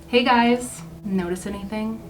Hey guys, notice anything?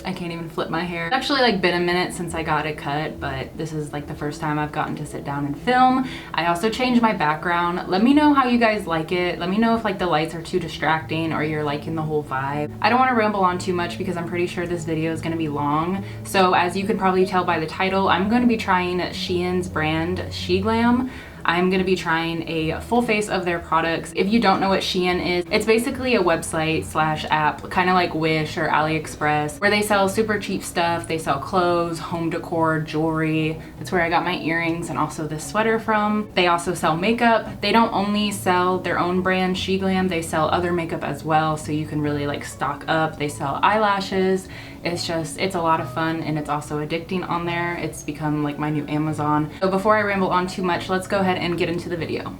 I can't even flip my hair. It's actually like been a minute since I got it cut, but this is like the first time I've gotten to sit down and film. I also changed my background. Let me know how you guys like it. Let me know if like the lights are too distracting or you're liking the whole vibe. I don't want to ramble on too much because I'm pretty sure this video is going to be long. So as you can probably tell by the title, I'm going to be trying SHEIN's brand SheGlam. I'm going to be trying a full face of their products. If you don't know what SHEIN is, it's basically a website slash app, kind of like Wish or AliExpress, where they sell super cheap stuff. They sell clothes, home decor, jewelry. That's where I got my earrings and also this sweater from. They also sell makeup. They don't only sell their own brand SheGlam, they sell other makeup as well, so you can really like stock up. They sell eyelashes. It's a lot of fun, and it's also addicting on there. It's become like my new Amazon. So before I ramble on too much, let's go ahead and get into the video.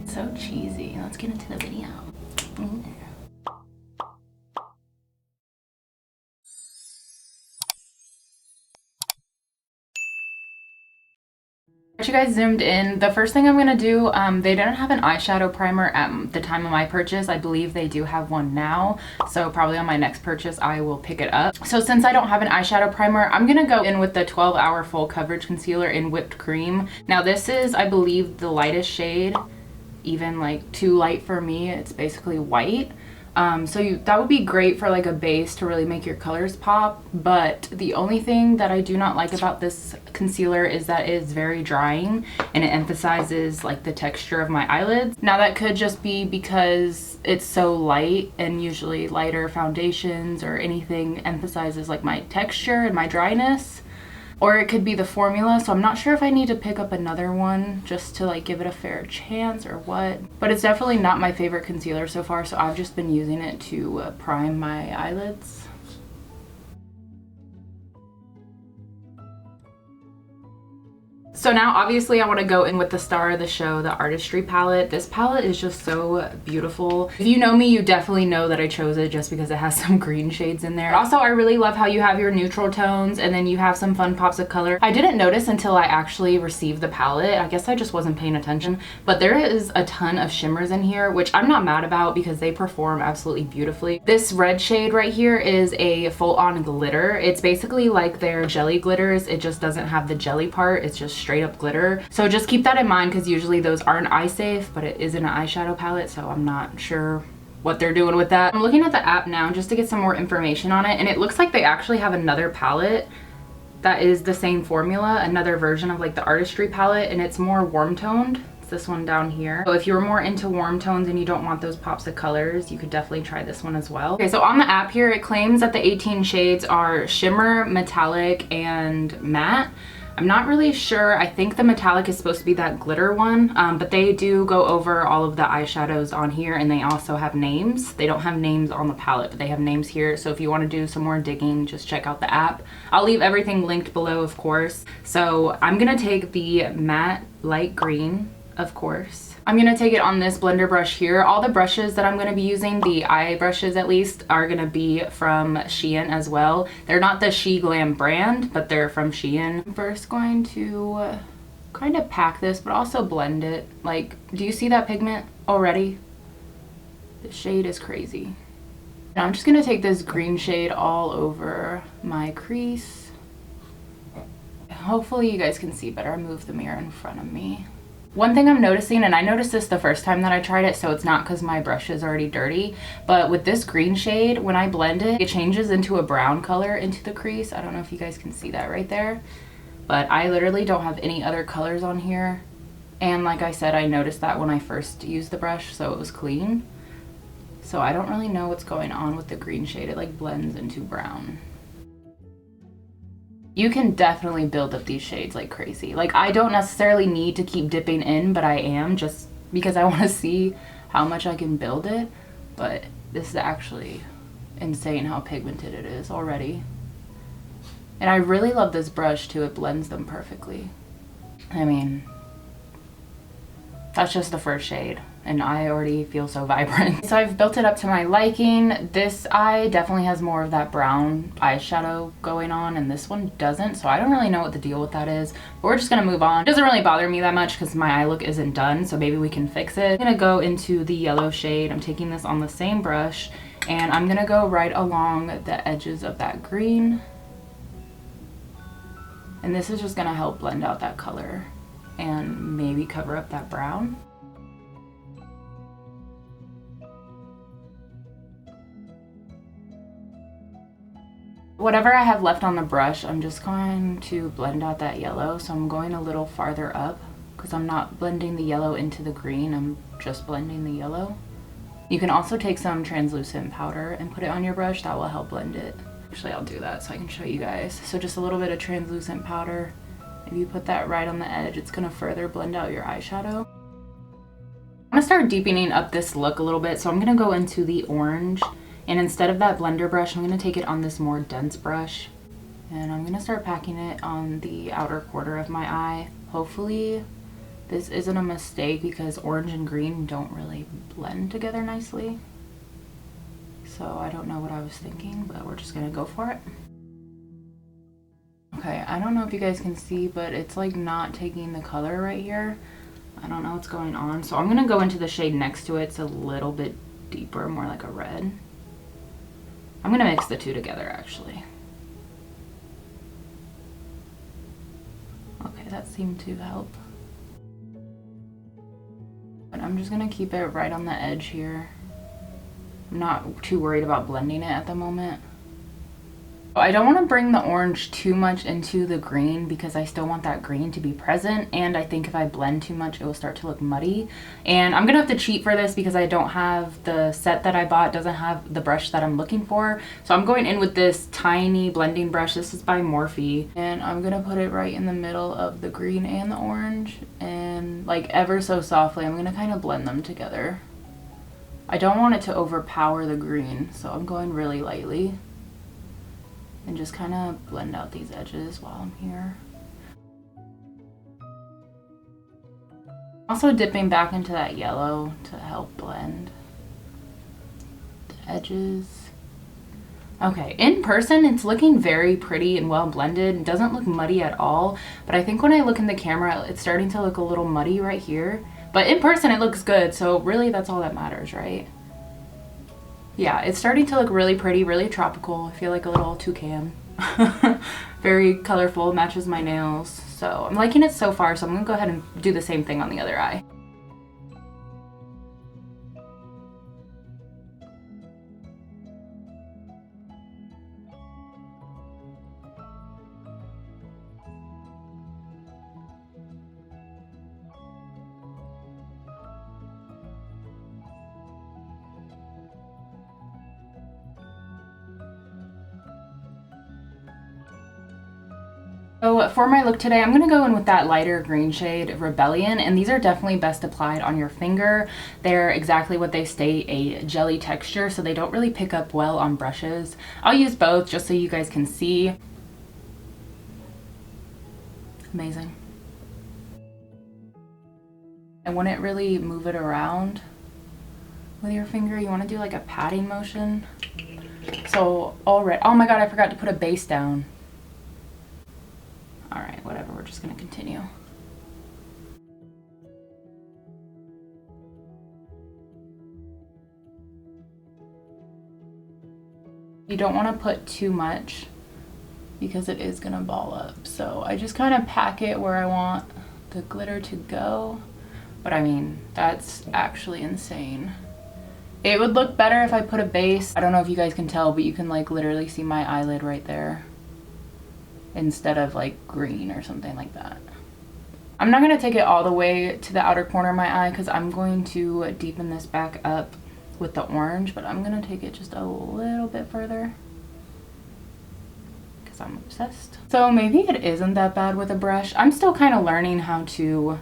So cheesy. Let's get into the video. You guys zoomed in. The first thing I'm gonna do, they didn't have an eyeshadow primer at the time of my purchase. I believe they do have one now, so probably on my next purchase I will pick it up. So since I don't have an eyeshadow primer, I'm gonna go in with the 12 Hour Full Coverage Concealer in Whipped Cream. Now this is, I believe, the lightest shade, even like too light for me. It's basically white. That would be great for like a base to really make your colors pop, but the only thing that I do not like about this concealer is that it is very drying and it emphasizes like the texture of my eyelids. Now that could just be because it's so light, and usually lighter foundations or anything emphasizes like my texture and my dryness. Or it could be the formula, so I'm not sure if I need to pick up another one just to like give it a fair chance or what. But it's definitely not my favorite concealer so far, so I've just been using it to prime my eyelids. So now obviously I want to go in with the star of the show, the Artistry palette. This palette is just so beautiful. If you know me, you definitely know that I chose it just because it has some green shades in there. Also, I really love how you have your neutral tones and then you have some fun pops of color. I didn't notice until I actually received the palette. I guess I just wasn't paying attention, but there is a ton of shimmers in here, which I'm not mad about because they perform absolutely beautifully. This red shade right here is a full-on glitter. It's basically like their jelly glitters. It just doesn't have the jelly part. It's just straight up glitter. So just keep that in mind because usually those aren't eye safe, but it is an eyeshadow palette, so I'm not sure what they're doing with that. I'm looking at the app now just to get some more information on it, and it looks like they actually have another palette that is the same formula, another version of like the Artistry palette, and it's more warm toned. It's this one down here. So if you're more into warm tones and you don't want those pops of colors, you could definitely try this one as well. Okay, so on the app here, it claims that the 18 shades are shimmer, metallic, and matte. I'm not really sure. I think the metallic is supposed to be that glitter one, but they do go over all of the eyeshadows on here, and they also have names. They don't have names on the palette, but they have names here. So if you want to do some more digging, just check out the app. I'll leave everything linked below, of course. So I'm gonna take the matte light green, of course. I'm gonna take it on this blender brush here. All the brushes that I'm gonna be using, the eye brushes at least, are gonna be from SHEIN as well. They're not the SheGlam brand, but they're from SHEIN. I'm first going to kind of pack this, but also blend it. Like, do you see that pigment already? The shade is crazy. Now I'm just gonna take this green shade all over my crease. Hopefully you guys can see better. I moved the mirror in front of me. One thing I'm noticing, and I noticed this the first time that I tried it, so it's not because my brush is already dirty, but with this green shade, when I blend it, it changes into a brown color into the crease. I don't know if you guys can see that right there, but I literally don't have any other colors on here. And like I said, I noticed that when I first used the brush, so it was clean. So I don't really know what's going on with the green shade. It like blends into brown. You can definitely build up these shades like crazy. Like, I don't necessarily need to keep dipping in, but I am, just because I want to see how much I can build it. But this is actually insane how pigmented it is already. And I really love this brush too. It blends them perfectly. I mean, that's just the first shade. and I already feel so vibrant. So I've built it up to my liking. This eye definitely has more of that brown eyeshadow going on, and this one doesn't, so I don't really know what the deal with that is, but we're just gonna move on. It doesn't really bother me that much because my eye look isn't done, so maybe we can fix it. I'm gonna go into the yellow shade. I'm taking this on the same brush, and I'm gonna go right along the edges of that green. And this is just gonna help blend out that color and maybe cover up that brown. Whatever I have left on the brush, I'm just going to blend out that yellow. So I'm going a little farther up because I'm not blending the yellow into the green, I'm just blending the yellow. You can also take some translucent powder and put it on your brush. That will help blend it. Actually, I'll do that so I can show you guys. So just a little bit of translucent powder. If you put that right on the edge, it's gonna further blend out your eyeshadow. I'm gonna start deepening up this look a little bit. So I'm gonna go into the orange, and instead of that blender brush, I'm gonna take it on this more dense brush. And I'm gonna start packing it on the outer corner of my eye. Hopefully this isn't a mistake because orange and green don't really blend together nicely. So I don't know what I was thinking, but we're just gonna go for it. Okay, I don't know if you guys can see, but it's like not taking the color right here. I don't know what's going on. So I'm gonna go into the shade next to it. It's a little bit deeper, more like a red. I'm gonna mix the two together actually. Okay, that seemed to help. But I'm just gonna keep it right on the edge here. I'm not too worried about blending it at the moment. I don't want to bring the orange too much into the green because I still want that green to be present, and I think if I blend too much it will start to look muddy. And I'm gonna have to cheat for this because I don't have the set that I bought, doesn't have the brush that I'm looking for. So I'm going in with this tiny blending brush. This is by Morphe, and I'm gonna put it right in the middle of the green and the orange, and like ever so softly I'm gonna kind of blend them together. I don't want it to overpower the green, so I'm going really lightly and just kind of blend out these edges while I'm here. Also dipping back into that yellow to help blend the edges. Okay, in person it's looking very pretty and well blended. It doesn't look muddy at all, but I think when I look in the camera it's starting to look a little muddy right here. But in person it looks good, so really that's all that matters, right? Yeah, it's starting to look really pretty, really tropical. I feel like a little toucan. Very colorful, matches my nails. So I'm liking it so far, so I'm gonna go ahead and do the same thing on the other eye. So for my look today, I'm going to go in with that lighter green shade, Rebellion, and these are definitely best applied on your finger. They're exactly what they state, a jelly texture, so they don't really pick up well on brushes. I'll use both just so you guys can see. Amazing. I wouldn't really move it around with your finger. You want to do like a patting motion. So already, oh my god, I forgot to put a base down. All right, whatever, we're just gonna continue. You don't wanna put too much because it is gonna ball up. So I just kind of pack it where I want the glitter to go. But I mean, that's actually insane. It would look better if I put a base. I don't know if you guys can tell, but you can like literally see my eyelid right there, instead of like green or something like that. I'm not going to take it all the way to the outer corner of my eye because I'm going to deepen this back up with the orange, but I'm going to take it just a little bit further because I'm obsessed. So maybe it isn't that bad with a brush. I'm still kind of learning how to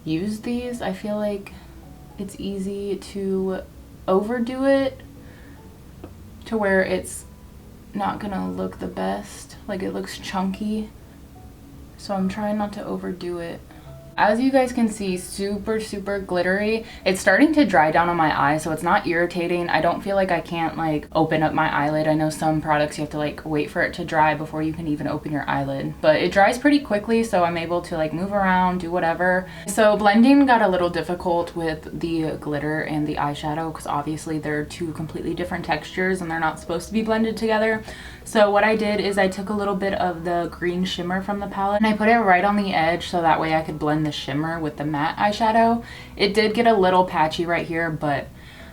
use these. I feel like it's easy to overdo it to where it's not gonna look the best, like it looks chunky, so I'm trying not to overdo it. As you guys can see, super glittery. It's starting to dry down on my eye, so it's not irritating. I don't feel like I can't like open up my eyelid. I know some products you have to like wait for it to dry before you can even open your eyelid, but it dries pretty quickly, so I'm able to like move around, do whatever. So blending got a little difficult with the glitter and the eyeshadow because obviously they're two completely different textures and they're not supposed to be blended together. So what I did is I took a little bit of the green shimmer from the palette and I put it right on the edge so that way I could blend the shimmer with the matte eyeshadow. It did get a little patchy right here, but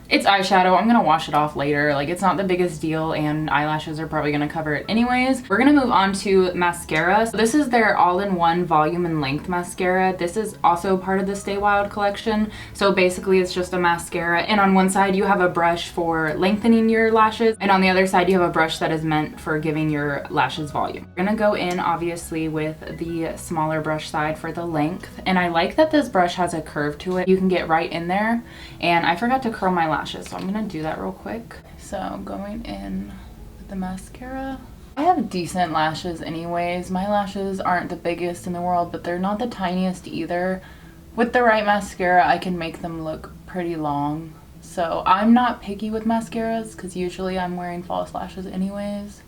it's eyeshadow. I'm gonna wash it off later. Like, it's not the biggest deal and eyelashes are probably gonna cover it anyways. We're gonna move on to mascara. So this is their all-in-one volume and length mascara. This is also part of the Stay Wild collection. So basically it's just a mascara, and on one side you have a brush for lengthening your lashes, and on the other side you have a brush that is meant for giving your lashes volume. We're gonna go in obviously with the smaller brush side for the length, and I like that this brush has a curve to it. You can get right in there, and I forgot to curl my lashes, so I'm gonna do that real quick. So I'm going in with the mascara. I have decent lashes anyways. My lashes aren't the biggest in the world, but they're not the tiniest either. With the right mascara, I can make them look pretty long. So I'm not picky with mascaras because usually I'm wearing false lashes anyways.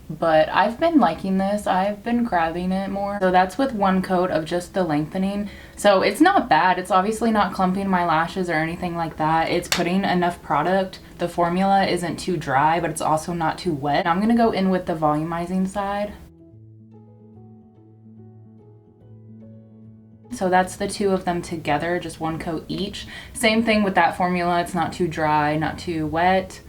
But I've been liking this. I've been grabbing it more. So that's with one coat of just the lengthening. So it's not bad. It's obviously not clumping my lashes or anything like that. It's putting enough product. The formula isn't too dry, but it's also not too wet. I'm gonna go in with the volumizing side. So that's the two of them together, just one coat each. Same thing with that formula. It's not too dry, not too wet.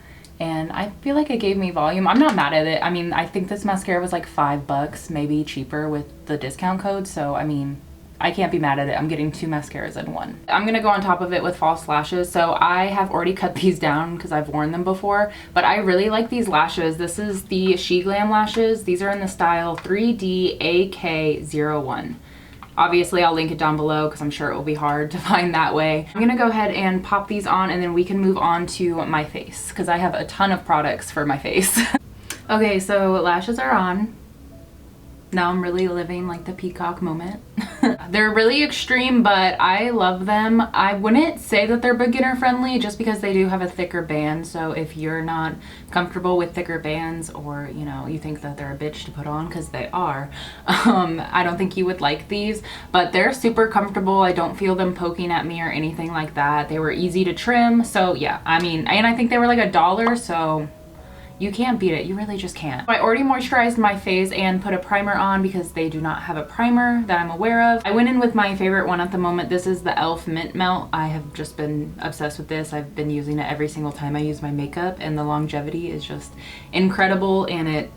And I feel like it gave me volume. I'm not mad at it. I mean, I think this mascara was like $5, maybe cheaper with the discount code. So, I mean, I can't be mad at it. I'm getting two mascaras in one. I'm gonna go on top of it with false lashes. So I have already cut these down because I've worn them before, but I really like these lashes. This is the SheGlam Lashes. These are in the style 3D AK01. Obviously, I'll link it down below because I'm sure it will be hard to find that way. I'm gonna go ahead and pop these on and then we can move on to my face because I have a ton of products for my face. Okay, so lashes are on. Now I'm really living like the Peacock moment. They're really extreme, but I love them. I wouldn't say that they're beginner friendly just because they do have a thicker band. So if you're not comfortable with thicker bands, or you know, you think that they're a bitch to put on, because they are, I don't think you would like these, but they're super comfortable. I don't feel them poking at me or anything like that. They were easy to trim. So yeah, I mean, and I think they were like $1, so you can't beat it. You really just can't. I already moisturized my face and put a primer on because they do not have a primer that I'm aware of. I went in with my favorite one at the moment. This is the e.l.f. Mint Melt. I have just been obsessed with this. I've been using it every single time I use my makeup, and the longevity is just incredible, and it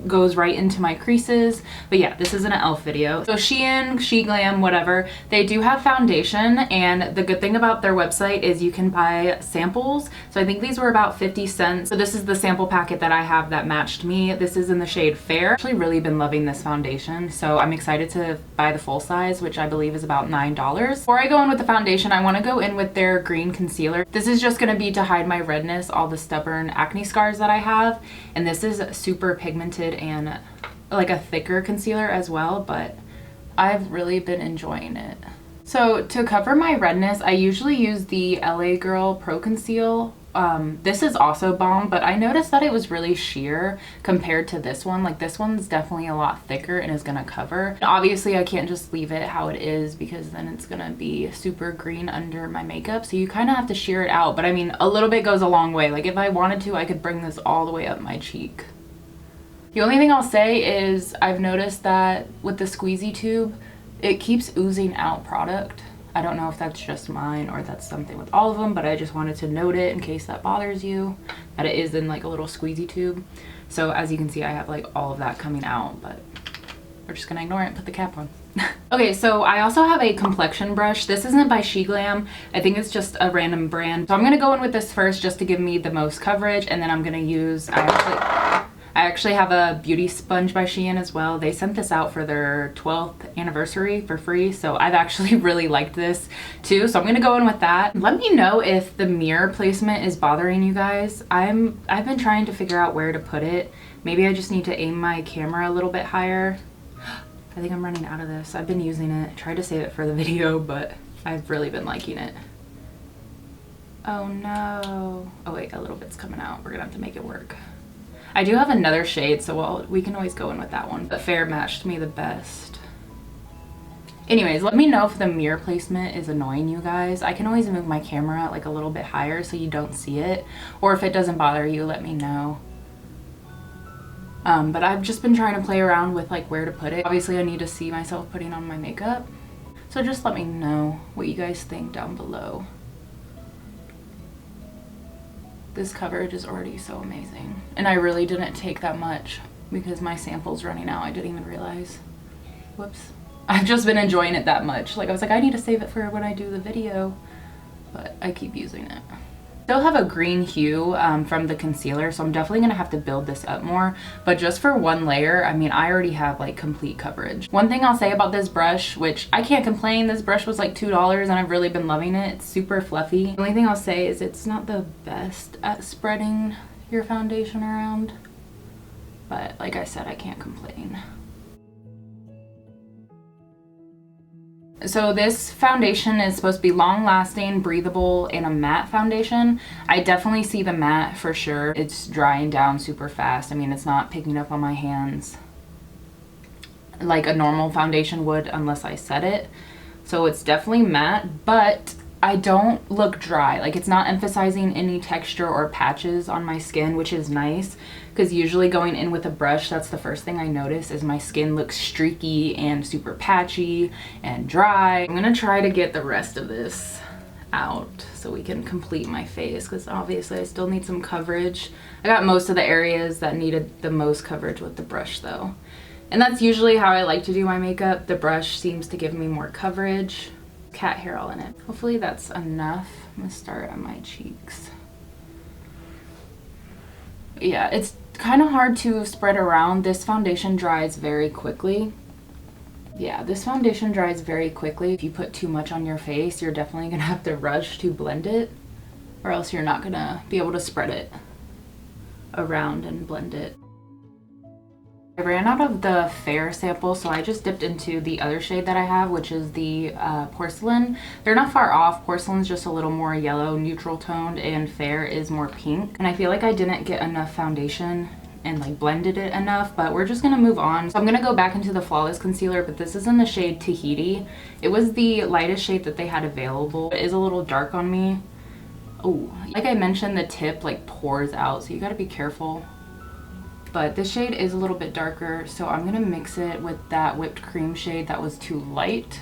goes right into my creases. But yeah, this is an e.l.f. video. So SHEIN, SheGlam, whatever, they do have foundation, and the good thing about their website is you can buy samples. So I think these were about 50 cents. So this is the sample packet that I have that matched me. This is in the shade Fair. I've actually really been loving this foundation, so I'm excited to buy the full size, which I believe is about $9. Before I go in with the foundation, I want to go in with their green concealer. This is just going to be to hide my redness, all the stubborn acne scars that I have, and this is super pigmented and like a thicker concealer as well, but I've really been enjoying it. So to cover my redness, I usually use the LA Girl Pro Conceal. This is also bomb, but I noticed that it was really sheer compared to this one. Like, this one's definitely a lot thicker and is gonna cover. Obviously I can't just leave it how it is because then it's gonna be super green under my makeup, so you kind of have to sheer it out. But I mean, a little bit goes a long way. Like, if I wanted to, I could bring this all the way up my cheek. The only thing I'll say is I've noticed that with the squeezy tube, it keeps oozing out product. I don't know if that's just mine or that's something with all of them, but I just wanted to note it in case that bothers you, that it is in like a little squeezy tube. So as you can see, I have like all of that coming out, but we're just gonna ignore it and put the cap on. Okay, so I also have a complexion brush. This isn't by SheGlam. I think it's just a random brand. So I'm gonna go in with this first just to give me the most coverage, and then I'm gonna use, I actually have a beauty sponge by SHEIN as well. They sent this out for their 12th anniversary for free, so I've actually really liked this too. So I'm gonna go in with that. Let me know if the mirror placement is bothering you guys. I've been trying to figure out where to put it. Maybe I just need to aim my camera a little bit higher. I think I'm running out of this. I've been using it. I tried to save it for the video, but I've really been liking it. Oh no. Oh wait, a little bit's coming out. We're gonna have to make it work. I do have another shade, so we can always go in with that one. But Fair matched me the best. Anyways, let me know if the mirror placement is annoying you guys. I can always move my camera like a little bit higher so you don't see it. Or if it doesn't bother you, let me know. But I've just been trying to play around with like where to put it. Obviously I need to see myself putting on my makeup. So just let me know what you guys think down below. This coverage is already so amazing. And I really didn't take that much because my sample's running out. I didn't even realize. Whoops. I've just been enjoying it that much. Like I was like, I need to save it for when I do the video, but I keep using it. Still have a green hue from the concealer, so I'm definitely gonna have to build this up more, but just for one layer, I mean, I already have like complete coverage. One thing I'll say about this brush, which I can't complain, this brush was like $2 and I've really been loving it. It's super fluffy. The only thing I'll say is it's not the best at spreading your foundation around, but like I said, I can't complain. So this foundation is supposed to be long lasting, breathable, and a matte foundation. I definitely see the matte for sure. It's drying down super fast. I mean, it's not picking up on my hands like a normal foundation would unless I set it. So it's definitely matte, but I don't look dry. Like it's not emphasizing any texture or patches on my skin, which is nice. Because usually going in with a brush, that's the first thing I notice is my skin looks streaky and super patchy and dry. I'm gonna try to get the rest of this out so we can complete my face because obviously I still need some coverage. I got most of the areas that needed the most coverage with the brush though. And that's usually how I like to do my makeup. The brush seems to give me more coverage. Cat hair all in it. Hopefully that's enough. I'm gonna start on my cheeks. Yeah, it's kind of hard to spread around. This foundation dries very quickly. Yeah, this foundation dries very quickly. If you put too much on your face, you're definitely gonna have to rush to blend it, or else you're not gonna be able to spread it around and blend it. I ran out of the Fair sample, so I just dipped into the other shade that I have, which is the Porcelain. They're not far off. Porcelain's just a little more yellow, neutral toned, and Fair is more pink. And I feel like I didn't get enough foundation and like blended it enough, but we're just gonna move on. So I'm gonna go back into the Flawless Concealer, but this is in the shade Tahiti. It was the lightest shade that they had available. It is a little dark on me. Oh, like I mentioned, the tip like pours out, so you gotta be careful. But this shade is a little bit darker, so I'm gonna mix it with that whipped cream shade that was too light.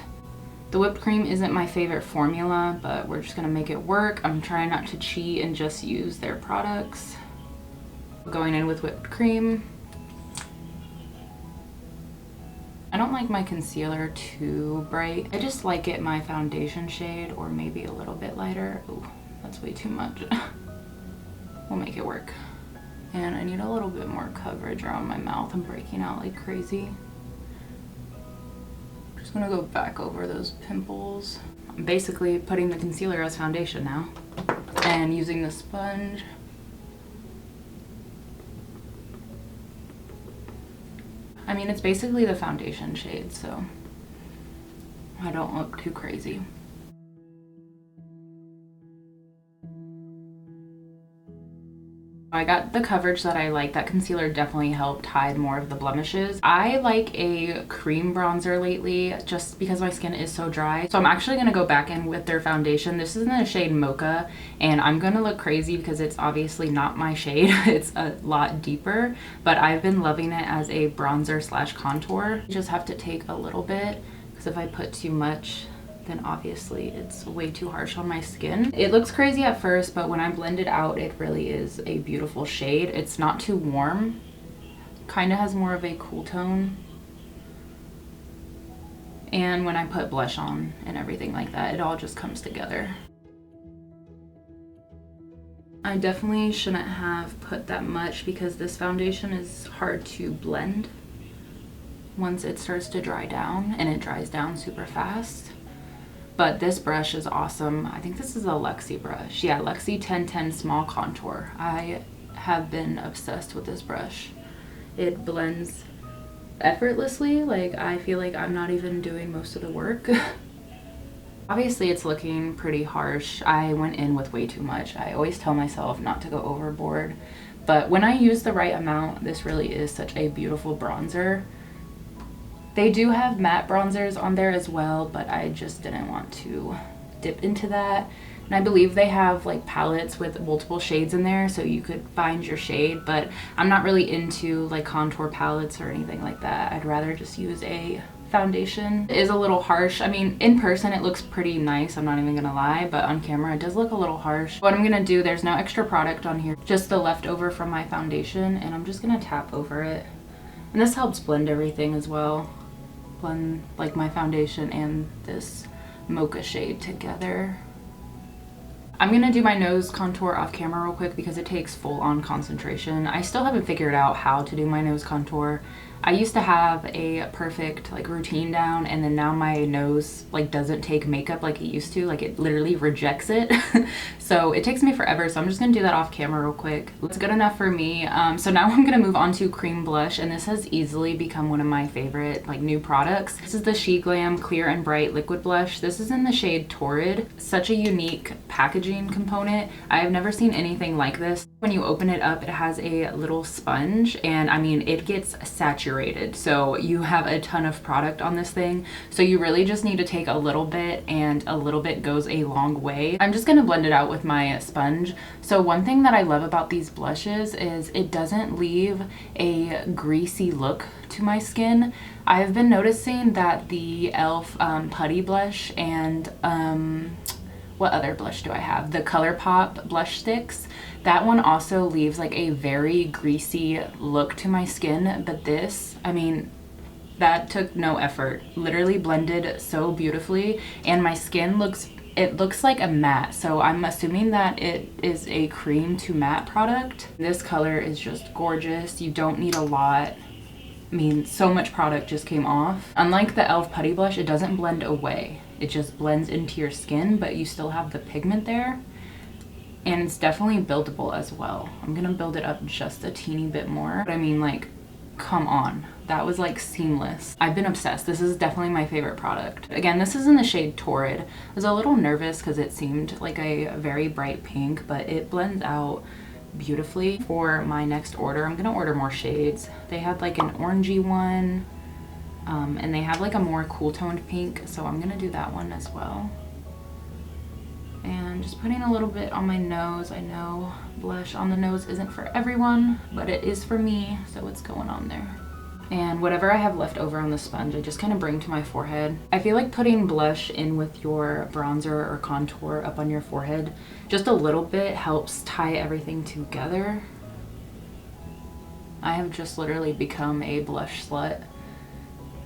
The whipped cream isn't my favorite formula, but we're just gonna make it work. I'm trying not to cheat and just use their products. Going in with whipped cream. I don't like my concealer too bright. I just like it my foundation shade or maybe a little bit lighter. Ooh, that's way too much. We'll make it work. And I need a little bit more coverage around my mouth. I'm breaking out like crazy. I'm just gonna go back over those pimples. I'm basically putting the concealer as foundation now and using the sponge. I mean, it's basically the foundation shade, so I don't look too crazy. I got the coverage that I like. That concealer definitely helped hide more of the blemishes. I like a cream bronzer lately just because my skin is so dry. So I'm actually gonna go back in with their foundation. This is in the shade Mocha, and I'm gonna look crazy because it's obviously not my shade. It's a lot deeper, but I've been loving it as a bronzer slash contour. You just have to take a little bit because if I put too much, then obviously it's way too harsh on my skin. It looks crazy at first, but when I blend it out, it really is a beautiful shade. It's not too warm, kind of has more of a cool tone. And when I put blush on and everything like that, it all just comes together. I definitely shouldn't have put that much because this foundation is hard to blend once it starts to dry down, and it dries down super fast. But this brush is awesome. I think this is a Luxie brush. Yeah, Luxie 1010 Small Contour. I have been obsessed with this brush. It blends effortlessly. Like, I feel like I'm not even doing most of the work. Obviously it's looking pretty harsh. I went in with way too much. I always tell myself not to go overboard, but when I use the right amount, this really is such a beautiful bronzer. They do have matte bronzers on there as well, but I just didn't want to dip into that. And I believe they have like palettes with multiple shades in there, so you could find your shade, but I'm not really into like contour palettes or anything like that. I'd rather just use a foundation. It is a little harsh. I mean, in person it looks pretty nice, I'm not even gonna lie, but on camera it does look a little harsh. What I'm gonna do, there's no extra product on here, just the leftover from my foundation, and I'm just gonna tap over it. And this helps blend everything as well. Blend like my foundation and this Mocha shade together. I'm gonna do my nose contour off camera real quick because it takes full-on concentration. I still haven't figured out how to do my nose contour. I used to have a perfect like routine down, and then now my nose like doesn't take makeup like it used to. Like, it literally rejects it. So it takes me forever, so I'm just gonna do that off camera real quick. It's good enough for me. So now I'm gonna move on to cream blush, and this has easily become one of my favorite like new products. This is the SheGlam Clear and Bright Liquid Blush. This is in the shade Torrid. Such a unique packaging component. I have never seen anything like this. When you open it up, it has a little sponge, and I mean, it gets saturated. So you have a ton of product on this thing. So you really just need to take a little bit, and a little bit goes a long way. I'm just gonna blend it out with my sponge. So one thing that I love about these blushes is it doesn't leave a greasy look to my skin. I've been noticing that the e.l.f. Putty blush and what other blush do I have? The ColourPop blush sticks. That one also leaves like a very greasy look to my skin, but this, I mean, that took no effort. Literally blended so beautifully, and my skin looks like a matte, so I'm assuming that it is a cream to matte product. This color is just gorgeous. You don't need a lot. I mean, so much product just came off. Unlike the e.l.f. Putty blush, it doesn't blend away. It just blends into your skin, but you still have the pigment there. And it's definitely buildable as well. I'm gonna build it up just a teeny bit more. But I mean, like, come on. That was like seamless. I've been obsessed. This is definitely my favorite product. Again, this is in the shade Torrid. I was a little nervous because it seemed like a very bright pink, but it blends out beautifully. For my next order, I'm gonna order more shades. They had like an orangey one, and they have like a more cool toned pink, so I'm gonna do that one as well. And just putting a little bit on my nose. I know blush on the nose isn't for everyone, but it is for me, so it's going on there. And whatever I have left over on the sponge, I just kind of bring to my forehead. I feel like putting blush in with your bronzer or contour up on your forehead just a little bit helps tie everything together. I have just literally become a blush slut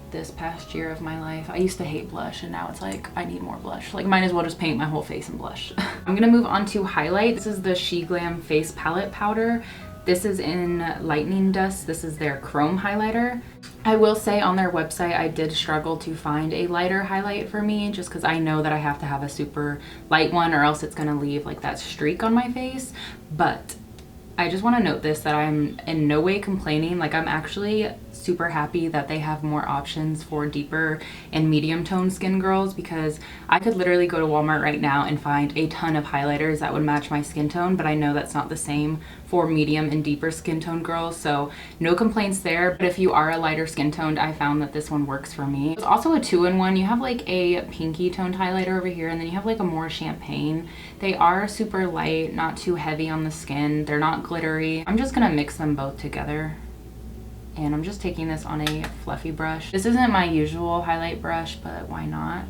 this past year of my life. I used to hate blush, and now it's like I need more blush. Like, might as well just paint my whole face in blush. I'm gonna move on to highlight. This is the SheGlam Face Palette Powder. This is in Lightning Dust. This is their chrome highlighter. I will say on their website, I did struggle to find a lighter highlight for me, just because I know that I have to have a super light one or else it's gonna leave like that streak on my face. But I just want to note this, that I'm in no way complaining. Like, I'm actually super happy that they have more options for deeper and medium tone skin girls, because I could literally go to Walmart right now and find a ton of highlighters that would match my skin tone, but I know that's not the same for medium and deeper skin tone girls, so no complaints there. But if you are a lighter skin toned, I found that this one works for me. It's also a 2-in-1. You have like a pinky toned highlighter over here, and then you have like a more champagne. They are super light, not too heavy on the skin. They're not glittery. I'm just gonna mix them both together. And I'm just taking this on a fluffy brush. This isn't my usual highlight brush, but why not?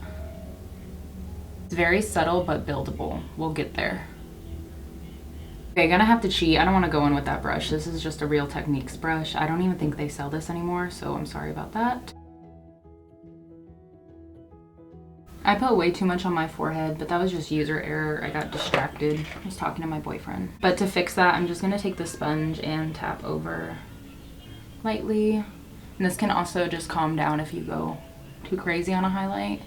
It's very subtle but buildable. We'll get there. Okay, gonna have to cheat. I don't want to go in with that brush. This is just a Real Techniques brush. I don't even think they sell this anymore, so I'm sorry about that. I put way too much on my forehead, but that was just user error. I got distracted. I was talking to my boyfriend. But to fix that, I'm just gonna take the sponge and tap over lightly. And this can also just calm down if you go too crazy on a highlight.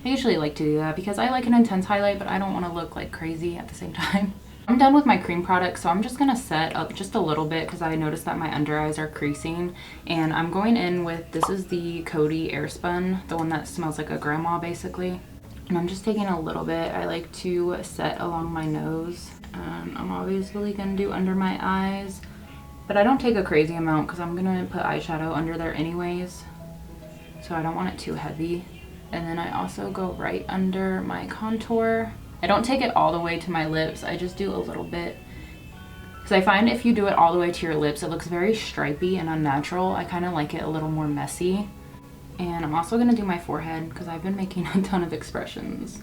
I usually like to do that because I like an intense highlight, but I don't want to look like crazy at the same time. I'm done with my cream product, so I'm just gonna set up just a little bit because I noticed that my under eyes are creasing. And I'm going in with, this is the Coty Airspun, the one that smells like a grandma basically. And I'm just taking a little bit. I like to set along my nose. And I'm obviously gonna do under my eyes, but I don't take a crazy amount because I'm gonna put eyeshadow under there anyways. So I don't want it too heavy. And then I also go right under my contour. I don't take it all the way to my lips, I just do a little bit. Because I find if you do it all the way to your lips, it looks very stripy and unnatural. I kind of like it a little more messy. And I'm also going to do my forehead because I've been making a ton of expressions.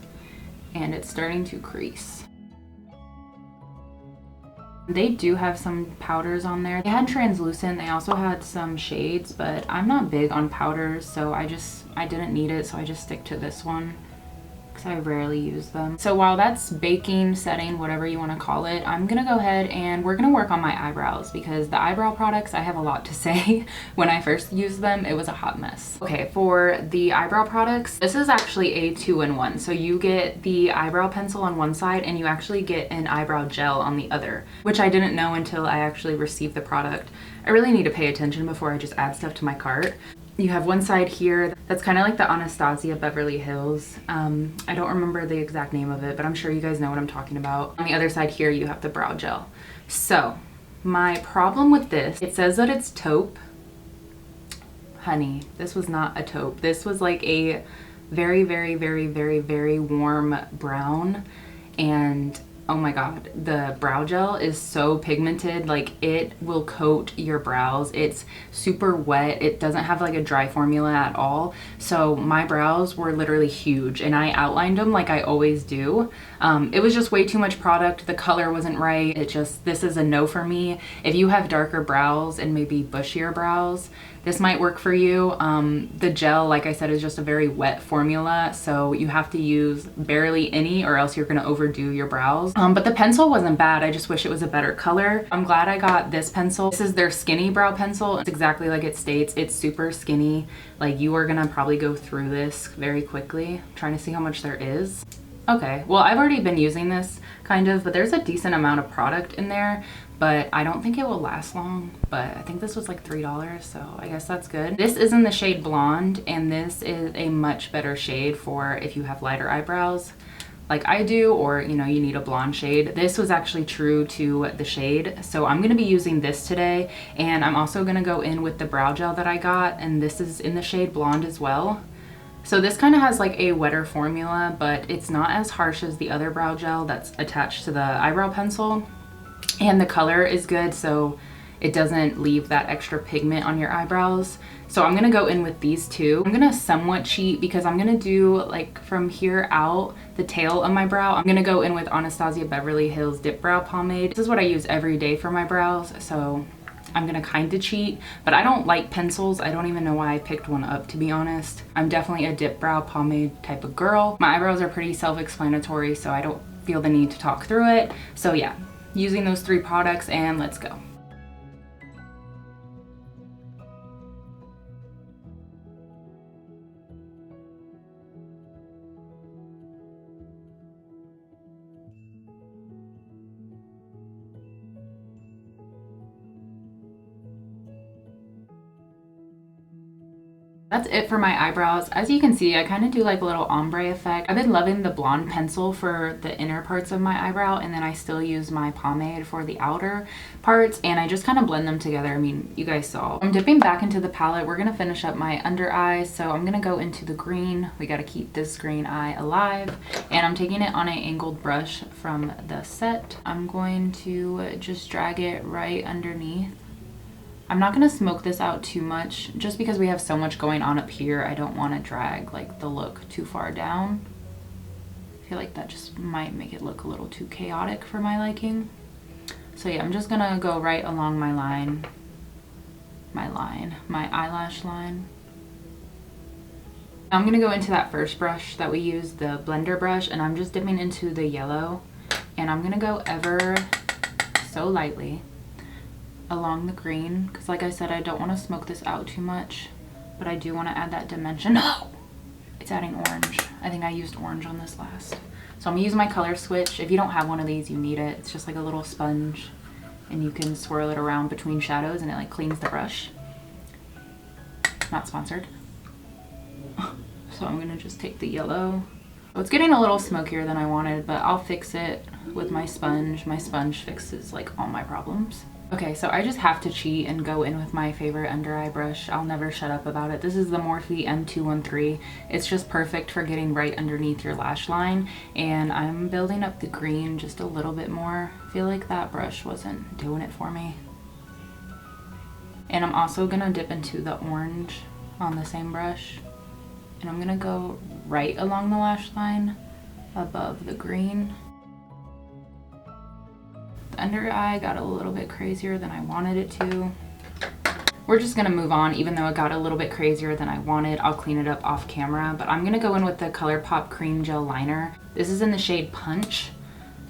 And it's starting to crease. They do have some powders on there. They had translucent, they also had some shades, but I'm not big on powders, so I didn't need it, so I just stick to this one. I rarely use them. So while that's baking, setting, whatever you want to call it, I'm gonna go ahead and we're gonna work on my eyebrows because the eyebrow products, I have a lot to say. When I first used them, it was a hot mess. Okay, for the eyebrow products, this is actually a 2-in-1. So you get the eyebrow pencil on one side and you actually get an eyebrow gel on the other, which I didn't know until I actually received the product. I really need to pay attention before I just add stuff to my cart. You have one side here that's kind of like the Anastasia Beverly Hills. I don't remember the exact name of it, but I'm sure you guys know what I'm talking about. On the other side here, you have the brow gel. So my problem with this, it says that it's taupe. Honey, this was not a taupe. This was like a very, very, very, very, very warm brown. And oh my god, the brow gel is so pigmented, like it will coat your brows. It's super wet. It doesn't have like a dry formula at all. So my brows were literally huge and I outlined them like I always do. It was just way too much product. The color wasn't right. This is a no for me. If you have darker brows and maybe bushier brows, this might work for you. The gel, like I said, is just a very wet formula, so you have to use barely any or else you're gonna overdo your brows. But the pencil wasn't bad. I just wish it was a better color. I'm glad I got this pencil. This is their skinny brow pencil. It's exactly like it states. It's super skinny. Like you are gonna probably go through this very quickly. I'm trying to see how much there is. Okay, well, I've already been using this kind of, but there's a decent amount of product in there, but I don't think it will last long. But I think this was like $3, so I guess that's good. This is in the shade Blonde, and this is a much better shade for if you have lighter eyebrows like I do, or you know, you need a blonde shade. This was actually true to the shade, so I'm gonna be using this today, and I'm also gonna go in with the brow gel that I got, and this is in the shade Blonde as well. So this kind of has like a wetter formula, but it's not as harsh as the other brow gel that's attached to the eyebrow pencil. And the color is good, so it doesn't leave that extra pigment on your eyebrows. So I'm gonna go in with these two. I'm gonna somewhat cheat because I'm gonna do like from here out, the tail of my brow. I'm gonna go in with Anastasia Beverly Hills Dip Brow Pomade. This is what I use every day for my brows, so I'm gonna kind of cheat, but I don't like pencils. I don't even know why I picked one up, to be honest. I'm definitely a dip brow pomade type of girl. My eyebrows are pretty self-explanatory, so I don't feel the need to talk through it. So yeah, using those 3 products, and let's go. That's it for my eyebrows. As you can see, I kind of do like a little ombre effect. I've been loving the blonde pencil for the inner parts of my eyebrow, and then I still use my pomade for the outer parts, and I just kind of blend them together. I mean, you guys saw. I'm dipping back into the palette. We're gonna finish up my under eyes, so I'm gonna go into the green. We gotta keep this green eye alive, and I'm taking it on an angled brush from the set. I'm going to just drag it right underneath. I'm not gonna smoke this out too much just because we have so much going on up here. I don't want to drag like the look too far down. I feel like that just might make it look a little too chaotic for my liking. So yeah, I'm just gonna go right along my line, my eyelash line. I'm gonna go into that first brush that we used, the blender brush, and I'm just dipping into the yellow, and I'm gonna go ever so lightly along the green, because like I said, I don't want to smoke this out too much, but I do want to add that dimension. Oh, it's adding orange. I think I used orange on this last, So I'm gonna use my color switch. If you don't have one of these, you need it. It's just like a little sponge and you can swirl it around between shadows and it like cleans the brush. Not sponsored. So I'm gonna just take the yellow. So it's getting a little smokier than I wanted, but I'll fix it with my sponge. My sponge fixes like all my problems. Okay, so I just have to cheat and go in with my favorite under eye brush. I'll never shut up about it. This is the Morphe M213. It's just perfect for getting right underneath your lash line. And I'm building up the green just a little bit more. I feel like that brush wasn't doing it for me. And I'm also gonna dip into the orange on the same brush. And I'm gonna go right along the lash line above the green. The under eye got a little bit crazier than I wanted it to. We're just gonna move on, even though it got a little bit crazier than I wanted. I'll clean it up off camera, but I'm gonna go in with the ColourPop Cream Gel Liner. This is in the shade Punch,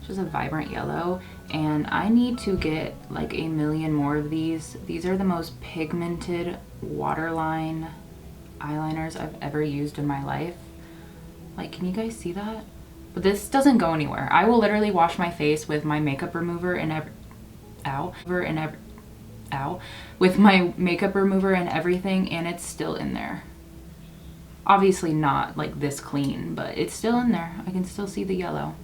which is a vibrant yellow, and I need to get like a million more of these. These are the most pigmented waterline eyeliners I've ever used in my life. Like, can you guys see that? But this doesn't go anywhere. I will literally wash my face with my makeup remover and with my makeup remover and everything, and it's still in there. Obviously not like this clean, but it's still in there. I can still see the yellow.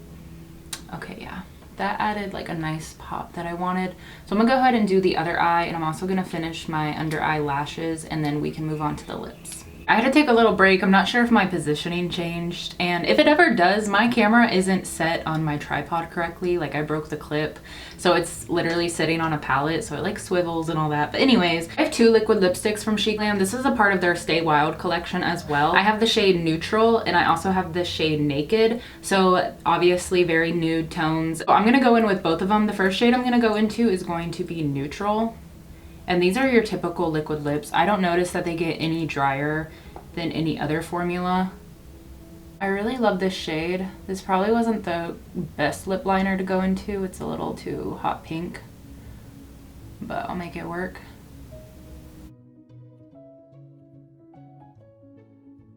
Okay, yeah. That added like a nice pop that I wanted. So I'm gonna go ahead and do the other eye, and I'm also gonna finish my under eye lashes, and then we can move on to the lips. I had to take a little break. I'm not sure if my positioning changed, and if it ever does, my camera isn't set on my tripod correctly. Like, I broke the clip, so it's literally sitting on a palette, so it like swivels and all that. But anyways, I have two liquid lipsticks from SheGlam. This is a part of their Stay Wild collection as well. I have the shade Neutral, and I also have the shade Naked, so obviously very nude tones. So I'm gonna go in with both of them. The first shade I'm gonna go into is going to be Neutral. And these are your typical liquid lips. I don't notice that they get any drier than any other formula. I really love this shade. This probably wasn't the best lip liner to go into. It's a little too hot pink, but I'll make it work.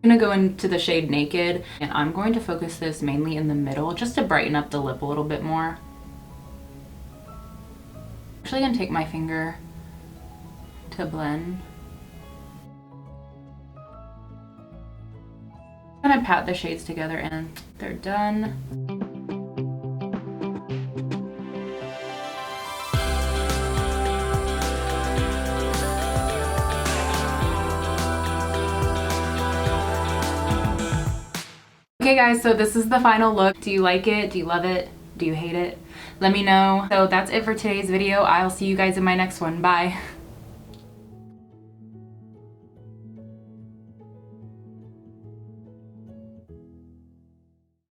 I'm gonna go into the shade Naked, and I'm going to focus this mainly in the middle just to brighten up the lip a little bit more. I'm actually gonna take my finger to blend. I'm gonna pat the shades together and they're done. Okay guys, so this is the final look. Do you like it? Do you love it? Do you hate it? Let me know. So that's it for today's video. I'll see you guys in my next one. Bye.